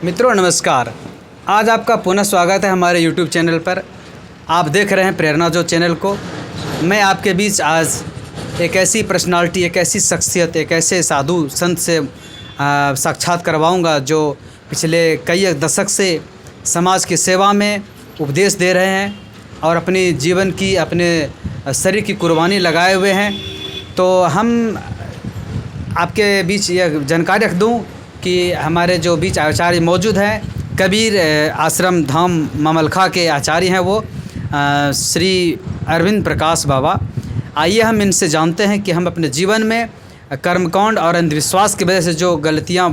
मित्रों नमस्कार। आज आपका पुनः स्वागत है हमारे YouTube चैनल पर। आप देख रहे हैं प्रेरणा जो चैनल को। मैं आपके बीच आज एक ऐसी पर्सनालिटी, एक ऐसी शख्सियत, एक ऐसे साधु संत से साक्षात करवाऊंगा जो पिछले कई दशक से समाज की सेवा में उपदेश दे रहे हैं और अपनी जीवन की, अपने शरीर की कुर्बानी लगाए हुए हैं। तो हम आपके बीच यह जानकारी रख दूं कि हमारे जो बीच आचार्य मौजूद हैं, कबीर आश्रम धाम ममलखा के आचार्य हैं वो श्री अरविंद प्रकाश बाबा। आइए हम इनसे जानते हैं कि हम अपने जीवन में कर्मकांड और अंधविश्वास की वजह से जो गलतियां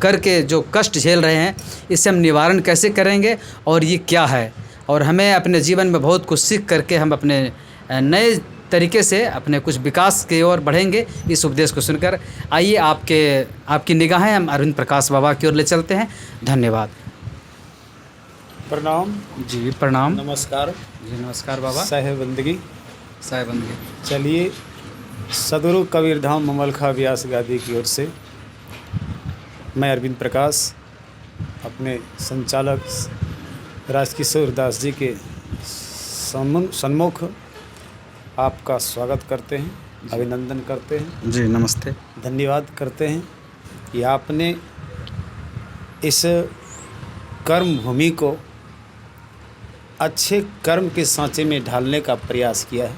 करके जो कष्ट झेल रहे हैं, इससे हम निवारण कैसे करेंगे और ये क्या है, और हमें अपने जीवन में बहुत कुछ सीख करके हम अपने नए तरीके से अपने कुछ विकास की ओर बढ़ेंगे। इस उपदेश को सुनकर आइए आपकी निगाहें हम अरविंद प्रकाश बाबा की ओर ले चलते हैं। धन्यवाद। प्रणाम जी प्रणाम। नमस्कार जी नमस्कार बाबा। साहेबंदगी। चलिए सदगुरु कबीर धाम ममलखा व्यास गादी की ओर से मैं अरविंद प्रकाश अपने संचालक राजकिशोर दास जी के सन्मुख आपका स्वागत करते हैं, अभिनंदन करते हैं। जी नमस्ते। धन्यवाद करते हैं कि आपने इस कर्म भूमि को अच्छे कर्म के सांचे में ढालने का प्रयास किया है,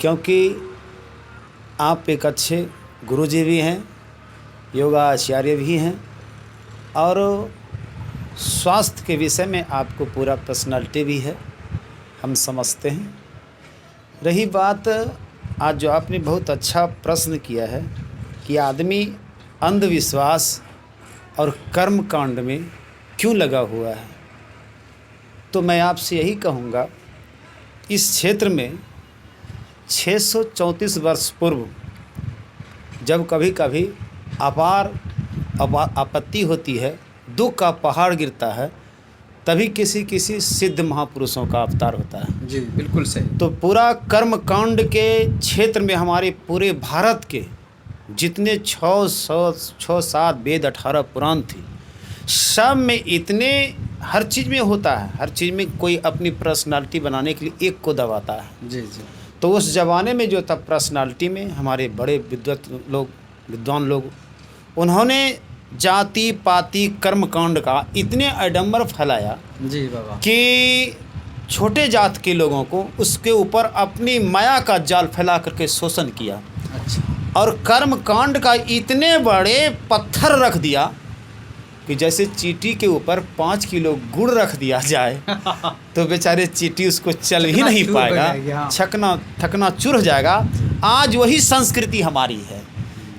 क्योंकि आप एक अच्छे गुरुजी भी हैं, योगा आचार्य भी हैं और स्वास्थ्य के विषय में आपको पूरा पर्सनालिटी भी है, हम समझते हैं। रही बात आज जो आपने बहुत अच्छा प्रश्न किया है कि आदमी अंधविश्वास और कर्म कांड में क्यों लगा हुआ है, तो मैं आपसे यही कहूँगा, इस क्षेत्र में 634 वर्ष पूर्व जब कभी कभी अपार आपत्ति होती है, दुख का पहाड़ गिरता है, तभी किसी सिद्ध महापुरुषों का अवतार होता है। जी बिल्कुल सही। तो पूरा कर्म कांड के क्षेत्र में हमारे पूरे भारत के जितने 607 वेद 18 पुराण थे, सब में इतने हर चीज़ में होता है, हर चीज़ में कोई अपनी पर्सनालिटी बनाने के लिए एक को दबाता है। जी जी। तो उस ज़माने में जो था पर्सनालिटी में हमारे बड़े विद्वान लोग उन्होंने जाति पाति कर्म कांड का इतने आडंबर फैलाया जी बाबा कि छोटे जात के लोगों को उसके ऊपर अपनी माया का जाल फैला करके शोषण किया। अच्छा। और कर्म कांड का इतने बड़े पत्थर रख दिया कि जैसे चींटी के ऊपर 5 किलो गुड़ रख दिया जाए तो बेचारे चींटी उसको चल ही नहीं पाएगा, थकना चूर हो जाएगा। आज वही संस्कृति हमारी है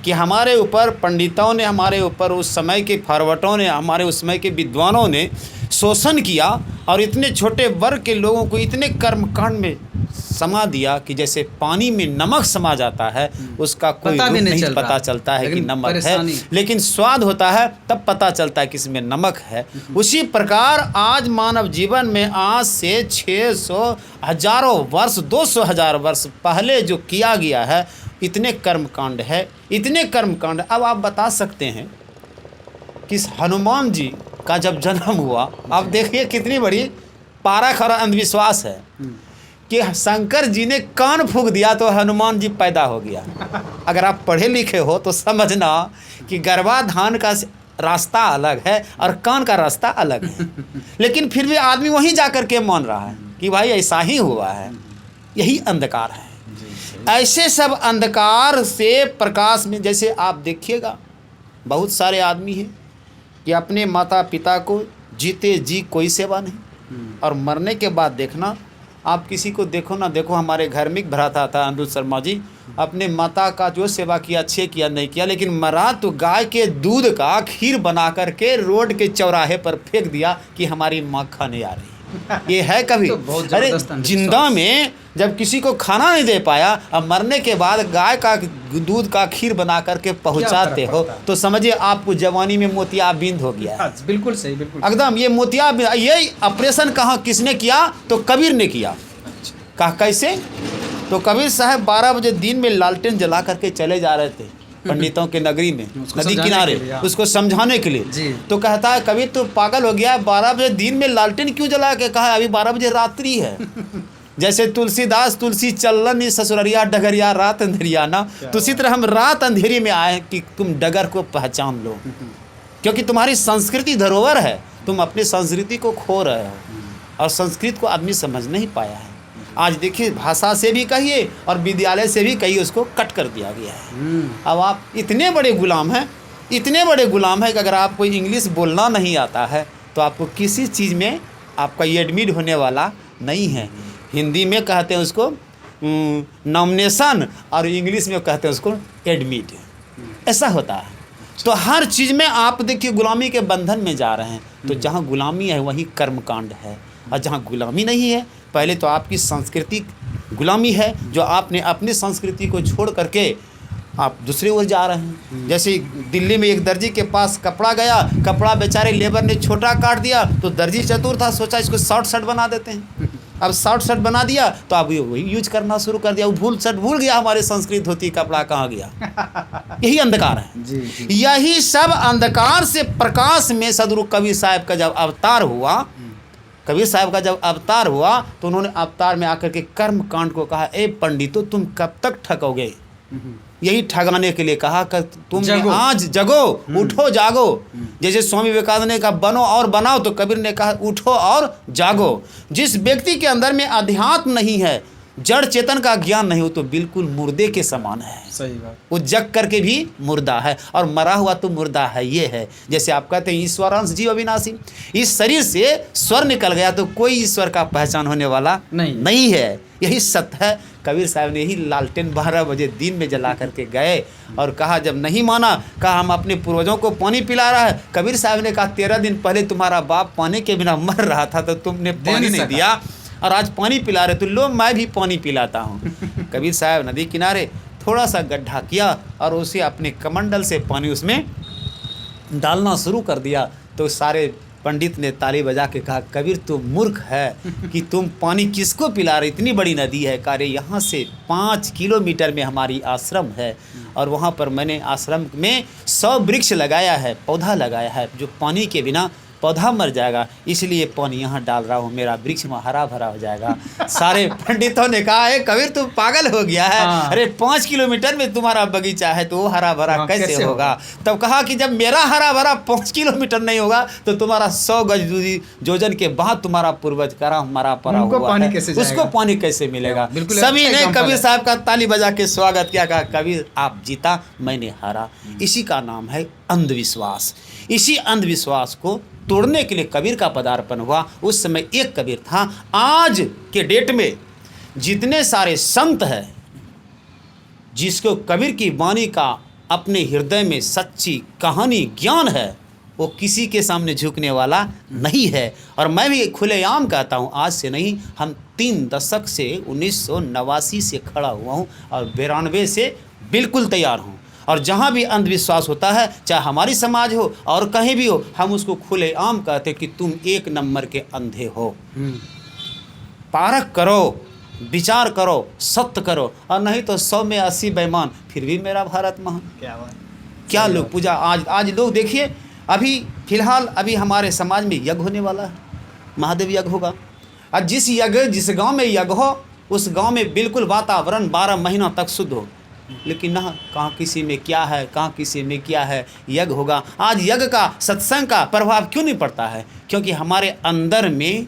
कि हमारे ऊपर पंडितों ने, हमारे ऊपर उस समय के फारवर्टों ने, हमारे उस समय के विद्वानों ने शोषण किया और इतने छोटे वर्ग के लोगों को इतने कर्मकांड में समा दिया कि जैसे पानी में नमक समा जाता है, उसका कोई रूप नहीं पता चलता है कि नमक है, लेकिन स्वाद होता है तब पता चलता है कि इसमें नमक है। उसी प्रकार आज मानव जीवन में आज से 600 हजारों वर्ष 200 हजार वर्ष पहले जो किया गया है, इतने कर्मकांड है, इतने कर्मकांड। अब आप बता सकते हैं कि हनुमान जी का जब जन्म हुआ, आप देखिए कितनी बड़ी पारा खरा अंधविश्वास है कि शंकर जी ने कान फूंक दिया तो हनुमान जी पैदा हो गया। अगर आप पढ़े लिखे हो तो समझना कि गर्भाधान का रास्ता अलग है और कान का रास्ता अलग है, लेकिन फिर भी आदमी वहीं जा कर के मान रहा है कि भाई ऐसा ही हुआ है। यही अंधकार है। ऐसे सब अंधकार से प्रकाश में, जैसे आप देखिएगा बहुत सारे आदमी हैं कि अपने माता पिता को जीते जी कोई सेवा नहीं, और मरने के बाद देखना, आप किसी को देखो ना देखो, हमारे घर में भ्राता था अनिरुद्ध शर्मा जी, अपने माता का जो सेवा किया, अच्छे किया नहीं किया, लेकिन मरा तो गाय के दूध का खीर बना करके रोड के चौराहे पर फेंक दिया कि हमारी माँ खाने आ रही है। ये है कभी? तो अरे जिंदा में जब किसी को खाना नहीं दे पाया, अब मरने के बाद गाय का दूध का खीर बना करके पहुंचाते हो, तो समझिए आपको जवानी में मोतियाबिंद हो गया है। बिल्कुल सही, बिल्कुल एकदम। ये मोतियाबिंद, ये ऑपरेशन कहाँ किसने किया? तो कबीर ने किया। कहा कैसे? तो कबीर साहब 12 बजे दिन में लालटेन जला करके चले जा रहे थे पंडितों के नगरी में, उसको नदी समझाने किनारे, के लिए, हाँ। उसको समझाने के लिए। जी। तो कहता है कबीर तू पागल हो गया, 12 बजे दिन में लालटेन क्यों जला के? कहा अभी 12 बजे रात्रि है। जैसे तुलसीदास तुलसी चलन ससुररिया डगरिया रात अंधेरिया ना, तो इसी तरह हम रात अंधेरी में आए कि तुम डगर को पहचान लो, क्योंकि तुम्हारी संस्कृति धरोहर है, तुम अपनी संस्कृति को खो रहे हो और संस्कृत को आदमी समझ नहीं पाया है। आज देखिए भाषा से भी कहिए और विद्यालय से भी कहिए उसको कट कर दिया गया है। अब आप इतने बड़े गुलाम हैं, इतने बड़े गुलाम हैं कि अगर आपको इंग्लिश बोलना नहीं आता है तो आपको किसी चीज़ में आपका ये एडमिट होने वाला नहीं है। हिंदी में कहते हैं उसको नॉमिनेशन और इंग्लिश में कहते हैं उसको एडमिट। ऐसा होता है। तो हर चीज़ में आप देखिए गुलामी के बंधन में जा रहे हैं। तो जहाँ गुलामी है वहीं कर्मकांड है, और जहाँ गुलामी नहीं है, पहले तो आपकी संस्कृति गुलामी है जो आपने अपनी संस्कृति को छोड़ करके आप दूसरी ओर जा रहे हैं। जैसे दिल्ली में एक दर्जी के पास कपड़ा गया, कपड़ा बेचारे लेबर ने छोटा काट दिया, तो दर्जी चतुर था, सोचा इसको शॉर्ट शर्ट बना देते हैं। अब शॉर्ट शर्ट बना दिया तो अब वही यूज करना शुरू कर दिया। वो भूल गया हमारे संस्कृत धोती कपड़ा कहाँ गया। यही अंधकार है। जी। यही सब अंधकार से प्रकाश में सदगुरु कबीर साहब का जब अवतार हुआ, कबीर साहब का जब अवतार हुआ तो उन्होंने अवतार में आकर के कर्म कांड को कहा, ए पंडितों तुम कब तक ठगोगे? यही ठगाने के लिए कहा कि तुम आज जगो, उठो जागो। जैसे स्वामी विवेकानंद ने कहा बनो और बनाओ, तो कबीर ने कहा उठो और जागो। जिस व्यक्ति के अंदर में अध्यात्म नहीं है, जड़ चेतन का ज्ञान नहीं हो, तो बिल्कुल मुर्दे के समान है। सही बात। वो जग करके भी मुर्दा है और मरा हुआ तो मुर्दा है। ये है जैसे आप कहते हैं ईश्वरांश जीव अविनाशी, इस शरीर से स्वर निकल गया तो कोई ईश्वर का पहचान होने वाला नहीं है। यही सत्य है। कबीर साहब ने यही लालटेन 12 बजे दिन में जला करके गए और कहा, जब नहीं माना, कहा हम अपने पूर्वजों को पानी पिला रहा है। कबीर साहब ने कहा 13 दिन पहले तुम्हारा बाप पानी के बिना मर रहा था तो तुमने पानी नहीं दिया, और आज पानी पिला रहे तो लो मैं भी पानी पिलाता हूँ। कबीर साहब नदी किनारे थोड़ा सा गड्ढा किया और उसे अपने कमंडल से पानी उसमें डालना शुरू कर दिया। तो सारे पंडित ने ताली बजा के कहा, कबीर तुम मूर्ख है कि तुम पानी किसको पिला रहे? इतनी बड़ी नदी है। कह रहे यहाँ से 5 किलोमीटर में हमारी आश्रम है और वहाँ पर मैंने आश्रम में 100 वृक्ष लगाया है, पौधा लगाया है, जो पानी के बिना पौधा मर जाएगा, इसलिए पानी यहाँ डाल रहा हूँ, मेरा वृक्ष में हरा भरा हो जाएगा। सारे पंडितों ने कहा, है कबीर तुम पागल हो गया है। हाँ। अरे 5 किलोमीटर में तुम्हारा बगीचा है तो वो हरा भरा कैसे होगा? तब कहा कि जब मेरा हरा भरा 5 किलोमीटर नहीं होगा तो तुम्हारा 100 गज दूरी जोजन के बाद तुम्हारा पूर्वज करा मरा पड़ा हुआ है, उसको पानी कैसे मिलेगा? सभी ने कबीर साहब का ताली बजा के स्वागत किया। कहा कबीर आप जीता, मैंने हारा। इसी का नाम है अंधविश्वास। इसी अंधविश्वास को तोड़ने के लिए कबीर का पदार्पण हुआ। उस समय एक कबीर था। आज के डेट में जितने सारे संत हैं, जिसको कबीर की वाणी का अपने हृदय में सच्ची कहानी ज्ञान है, वो किसी के सामने झुकने वाला नहीं है। और मैं भी खुलेआम कहता हूँ, आज से नहीं, हम 3 दशक से 1989 से खड़ा हुआ हूँ और 92 से बिल्कुल तैयार हूँ। और जहाँ भी अंधविश्वास होता है, चाहे हमारी समाज हो और कहीं भी हो, हम उसको खुलेआम कहते कि तुम 1 नंबर के अंधे हो। पारख करो, विचार करो, सत्य करो, और नहीं तो 100 में 80 बेईमान, फिर भी मेरा भारत महान। क्या लोग पूजा आज लोग देखिए, अभी फिलहाल अभी हमारे समाज में यज्ञ होने वाला है, महादेव यज्ञ होगा। और जिस गांव में यज्ञ हो, उस गांव में बिल्कुल वातावरण 12 महीना तक शुद्ध हो। लेकिन ना, कहाँ किसी में क्या है, कहाँ किसी में क्या है, यज्ञ होगा। आज यज्ञ का, सत्संग का प्रभाव क्यों नहीं पड़ता है? क्योंकि हमारे अंदर में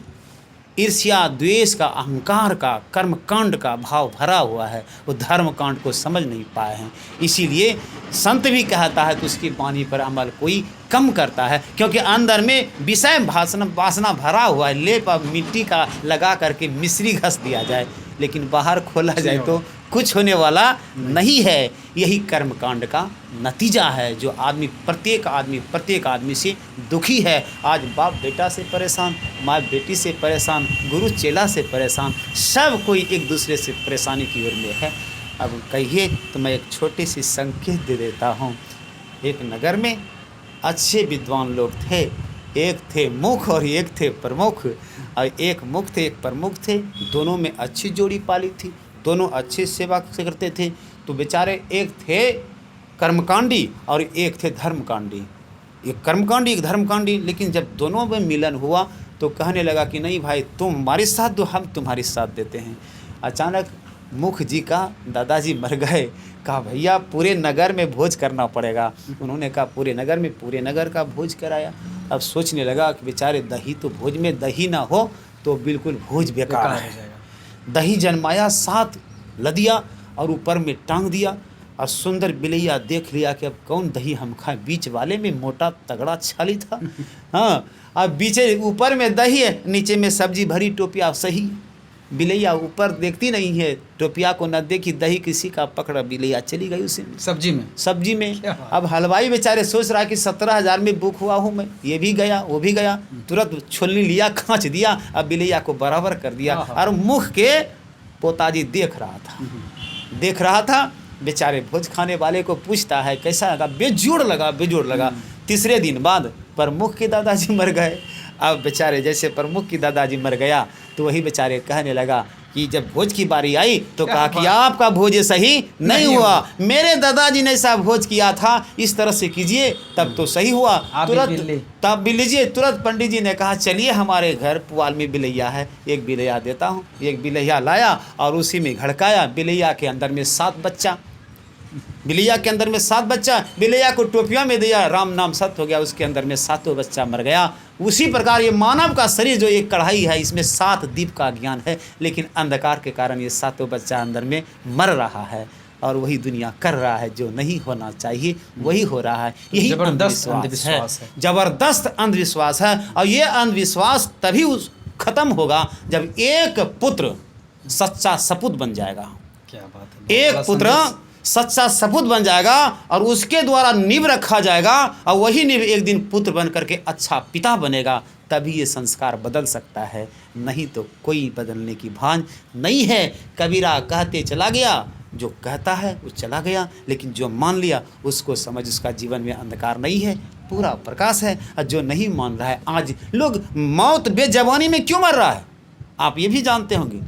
ईर्ष्या, द्वेष का, अहंकार का, कर्मकांड का भाव भरा हुआ है। वो धर्मकांड को समझ नहीं पाए हैं। इसीलिए संत भी कहता है तो उसकी वाणी पर अमल कोई कम करता है, क्योंकि अंदर में विषय वासना भरा हुआ है। लेप मिट्टी का लगा करके मिश्री घस दिया जाए, लेकिन बाहर खोला जाए तो कुछ होने वाला नहीं है। यही कर्मकांड का नतीजा है, जो प्रत्येक आदमी से दुखी है। आज बाप बेटा से परेशान, माँ बेटी से परेशान, गुरु चेला से परेशान, सब कोई एक दूसरे से परेशानी की ओर में है। अब कहिए तो मैं एक छोटी सी संकेत दे देता हूँ। एक नगर में अच्छे विद्वान लोग थे, एक थे मुख और एक थे प्रमुख, और एक मुख थे एक प्रमुख थे। दोनों में अच्छी जोड़ी पाली थी, दोनों अच्छी सेवा करते थे। तो बेचारे एक थे कर्मकांडी और एक थे धर्मकांडी। एक कर्मकांडी एक धर्मकांडी। लेकिन जब दोनों में मिलन हुआ तो कहने लगा कि नहीं भाई, तुम हमारे साथ दो, हम तुम्हारे साथ देते हैं। अचानक मुख जी का दादाजी मर गए। कहा भैया पूरे नगर में भोज करना पड़ेगा। उन्होंने कहा पूरे नगर में, पूरे नगर का भोज कराया। अब सोचने लगा कि बेचारे दही तो भोज में दही ना हो तो बिल्कुल भोज बेकार है। दही जन्माया, 7 लदिया और ऊपर में टांग दिया। और सुंदर बिलैया देख लिया कि अब कौन दही हम खाएं। बीच वाले में मोटा तगड़ा छाली था। हाँ, अब बीचे ऊपर में दही है, नीचे में सब्जी भरी टोपिया। सही बिलैया ऊपर देखती नहीं है, टोपिया को न देखी, दही किसी का पकड़ा, बिलैया चली गई उसी में, सब्जी में। अब हलवाई बेचारे सोच रहा कि 17,000 में बुक हुआ हूँ मैं, ये भी गया वो भी गया। तुरंत छोलनी लिया, खाँच दिया, अब बिलैया को बराबर कर दिया। और मुख के पोताजी देख रहा था। बेचारे भोज खाने वाले को पूछता है कैसा लगा? बेजोड़ लगा। तीसरे दिन बाद प्रमुख के दादाजी मर गए। अब बेचारे जैसे प्रमुख की दादाजी मर गया तो वही बेचारे कहने लगा कि जब भोज की बारी आई तो कहा कि आपका भोज सही नहीं हुआ, मेरे दादाजी ने ऐसा भोज किया था, इस तरह से कीजिए तब तो सही हुआ। तुरंत तब भी लीजिए। तुरंत पंडित जी ने कहा चलिए हमारे घर पुआल में बिलैया है, एक बिलैया देता हूँ। एक बिलैया लाया और उसी में घड़काया। बिलैया के अंदर में 7 बच्चा, बिलैया के अंदर में 7 बच्चा। बिलैया को टोपिया में दिया, राम नाम सत्य हो गया, उसके अंदर में 7 बच्चा मर गया। उसी प्रकार ये मानव का शरीर जो एक कढ़ाई है, इसमें 7 दीप का ज्ञान है, लेकिन अंधकार के कारण ये 7 बच्चा अंदर में मर रहा है। और वही दुनिया कर रहा है, जो नहीं होना चाहिए वही हो रहा है। यही अंधविश्वास है, जबरदस्त अंधविश्वास है। और ये अंधविश्वास तभी खत्म होगा जब एक पुत्र सच्चा सपूत बन जाएगा। क्या बात है। एक पुत्र सच्चा सपूत बन जाएगा और उसके द्वारा नींव रखा जाएगा, और वही नींव एक दिन पुत्र बन करके अच्छा पिता बनेगा। तभी ये संस्कार बदल सकता है, नहीं तो कोई बदलने की भान नहीं है। कबीरा कहते चला गया, जो कहता है वो चला गया, लेकिन जो मान लिया उसको समझ उसका जीवन में अंधकार नहीं है, पूरा प्रकाश है। और जो नहीं मान रहा है, आज लोग मौत बेजवानी में क्यों मर रहा है आप ये भी जानते होंगे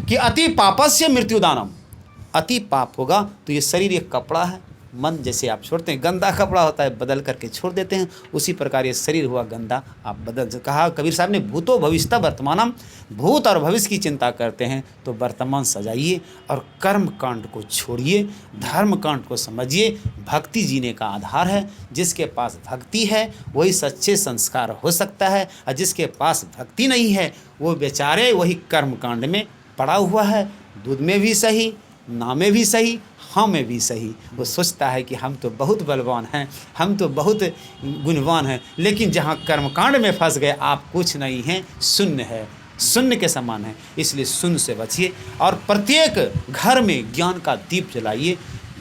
कि अति पापस्य मृत्युदानम। अति पाप होगा तो ये शरीर एक कपड़ा है, मन जैसे आप छोड़ते हैं, गंदा कपड़ा होता है बदल करके छोड़ देते हैं, उसी प्रकार ये शरीर हुआ गंदा, आप बदल। कहा कबीर साहब ने भूतो भविष्यता वर्तमानम, भूत और भविष्य की चिंता करते हैं तो वर्तमान सजाइए और कर्म कांड को छोड़िए, धर्म कांड को समझिए। भक्ति जीने का आधार है। जिसके पास भक्ति है वही सच्चे संस्कार हो सकता है, और जिसके पास भक्ति नहीं है वो बेचारे वही कर्म कांड में पड़ा हुआ है। दूध में भी सही, नाम में भी सही, हाँ में भी सही। वो सोचता है कि हम तो बहुत बलवान हैं, हम तो बहुत गुणवान हैं, लेकिन जहाँ कर्मकांड में फंस गए आप कुछ नहीं हैं, शून्य है, शून्य के समान है। इसलिए शून्य से बचिए और प्रत्येक घर में ज्ञान का दीप जलाइए।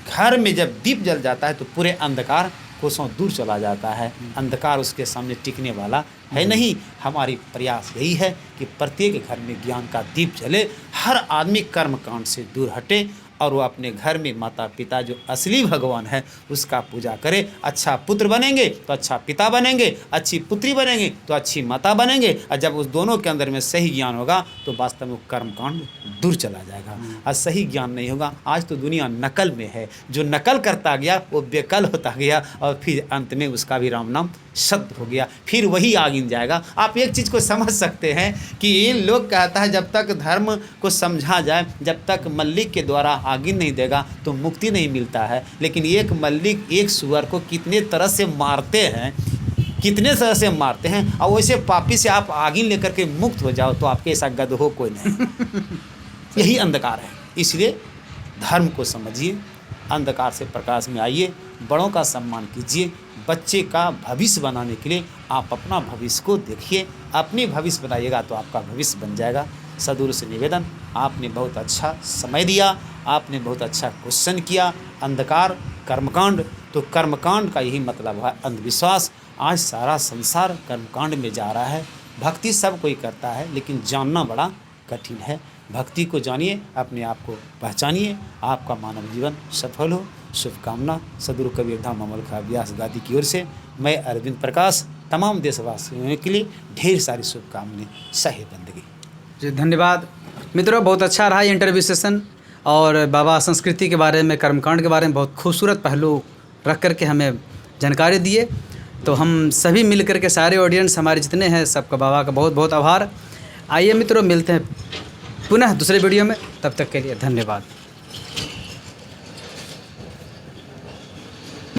घर में जब दीप जल जाता है तो पूरे अंधकार कोसों दूर चला जाता है। अंधकार उसके सामने टिकने वाला है नहीं। हमारी प्रयास यही है कि प्रत्येक घर में ज्ञान का दीप जले, हर आदमी कर्मकांड से दूर हटे और वो अपने घर में माता पिता जो असली भगवान है उसका पूजा करे। अच्छा पुत्र बनेंगे तो अच्छा पिता बनेंगे, अच्छी पुत्री बनेंगे तो अच्छी माता बनेंगे। और जब उस दोनों के अंदर में सही ज्ञान होगा तो वास्तव में कर्मकांड दूर चला जाएगा। और सही ज्ञान नहीं होगा, आज तो दुनिया नकल में है, जो नकल करता गया वो बेकल होता गया और फिर अंत में उसका भी राम नाम सत्य हो गया, फिर वही आगिन जाएगा। आप एक चीज़ को समझ सकते हैं कि इन लोग कहता है जब तक धर्म को समझा जाए, जब तक मल्लिक के द्वारा आगिन नहीं देगा तो मुक्ति नहीं मिलता है। लेकिन एक मल्लिक एक सुअर को कितने तरह से मारते हैं, कितने तरह से मारते हैं, और वैसे पापी से आप आगिन लेकर के मुक्त हो जाओ तो आपके ऐसा गध हो कोई नहीं। यही अंधकार है। इसलिए धर्म को समझिए, अंधकार से प्रकाश में आइए, बड़ों का सम्मान कीजिए। बच्चे का भविष्य बनाने के लिए आप अपना भविष्य को देखिए, अपनी भविष्य बनाइएगा तो आपका भविष्य बन जाएगा। सदगुरु से निवेदन, आपने बहुत अच्छा समय दिया, आपने बहुत अच्छा क्वेश्चन किया। अंधकार कर्मकांड, तो कर्मकांड का यही मतलब है अंधविश्वास। आज सारा संसार कर्मकांड में जा रहा है। भक्ति सब कोई करता है लेकिन जानना बड़ा कठिन है। भक्ति को जानिए, अपने आप को पहचानिए, आपका मानव जीवन सफल हो। शुभकामना सदगुरु कबीर धाम अमल खा व्यास गादी की ओर से मैं अरविंद प्रकाश तमाम देशवासियों के लिए ढेर सारी शुभकामनाएं। सही बंदगी जी, धन्यवाद मित्रों। बहुत अच्छा रहा ये इंटरव्यू सेशन, और बाबा संस्कृति के बारे में, कर्मकांड के बारे में बहुत खूबसूरत पहलू रख करके हमें जानकारी दिए। तो हम सभी मिल करके सारे ऑडियंस हमारे जितने हैं सबका बाबा का बहुत बहुत आभार। आइए मित्रों, मिलते हैं पुनः दूसरे वीडियो में, तब तक के लिए धन्यवाद।